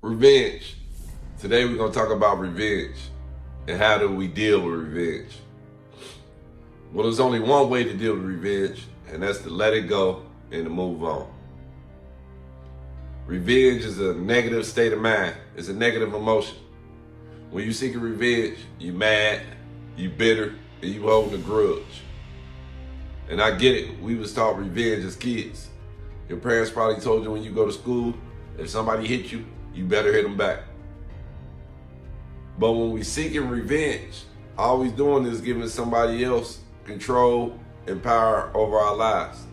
Revenge. Today we're going to talk about revenge and how do we deal with revenge. Well, there's only one way to deal with revenge, and that's to let it go and to move on. Revenge is a negative state of mind. It's a negative emotion. When you seek revenge, you mad, you bitter, and you holding a grudge. And I get it. We was taught revenge as kids. Your parents probably told you when you go to school, if somebody hit you, you better hit them back. But when we seeking revenge, all we doing is giving somebody else control and power over our lives.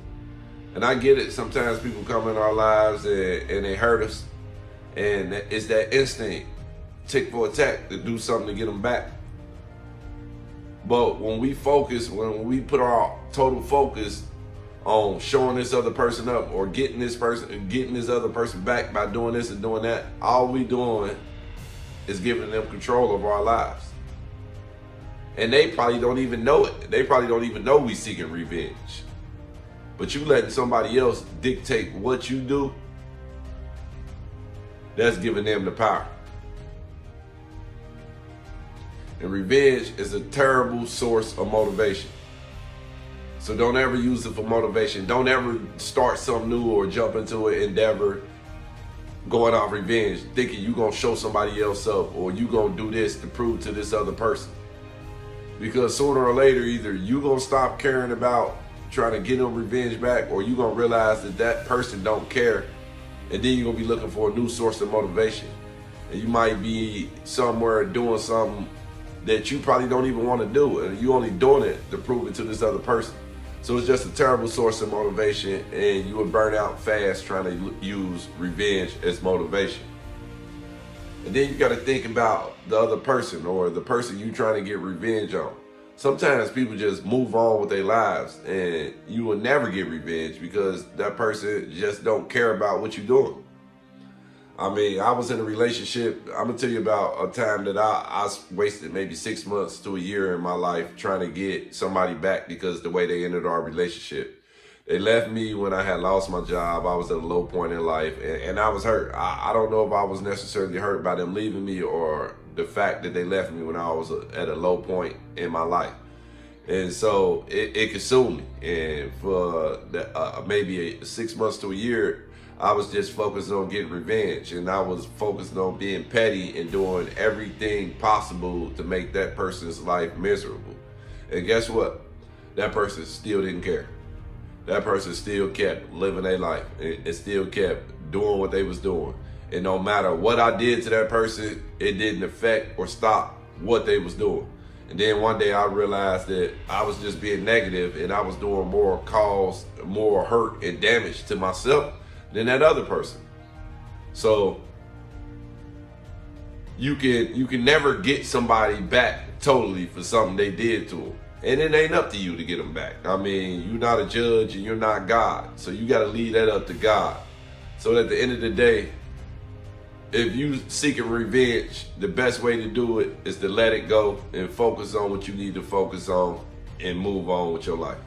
And I get it. Sometimes people come in our lives and they hurt us. And it's that instinct, tick for attack, to do something to get them back. But when we put our total focus on showing this other person up or getting this other person back by doing this and doing that, all we doing is giving them control over our lives. And they probably don't even know it. They probably don't even know we seeking revenge. But you letting somebody else dictate what you do, that's giving them the power. And revenge is a terrible source of motivation. So don't ever use it for motivation. Don't ever start something new or jump into an endeavor going off revenge, thinking you're going to show somebody else up or you're going to do this to prove to this other person. Because sooner or later, either you're going to stop caring about trying to get them revenge back, or you're going to realize that that person don't care. And then you're going to be looking for a new source of motivation. And you might be somewhere doing something that you probably don't even want to do, and you only doing it to prove it to this other person. So it's just a terrible source of motivation, and you will burn out fast trying to use revenge as motivation. And then you got to think about the other person or the person you trying to get revenge on. Sometimes people just move on with their lives, and you will never get revenge because that person just don't care about what you're doing. I mean, I was in a relationship. I'm gonna tell you about a time that I wasted maybe 6 months to a year in my life trying to get somebody back because the way they ended our relationship. They left me when I had lost my job. I was at a low point in life, and I was hurt. I don't know if I was necessarily hurt by them leaving me or the fact that they left me when I was at a low point in my life. And so it consumed me. And for maybe 6 months to a year, I was just focused on getting revenge, and I was focused on being petty and doing everything possible to make that person's life miserable. And guess what? That person still didn't care. That person still kept living their life and still kept doing what they was doing. And no matter what I did to that person, it didn't affect or stop what they was doing. And then one day I realized that I was just being negative, and I was doing more hurt and damage to myself than that other person. So you can never get somebody back totally for something they did to them. And it ain't up to you to get them back. I mean, you're not a judge and you're not God. So you got to leave that up to God. So at the end of the day, if you seeking revenge, the best way to do it is to let it go and focus on what you need to focus on and move on with your life.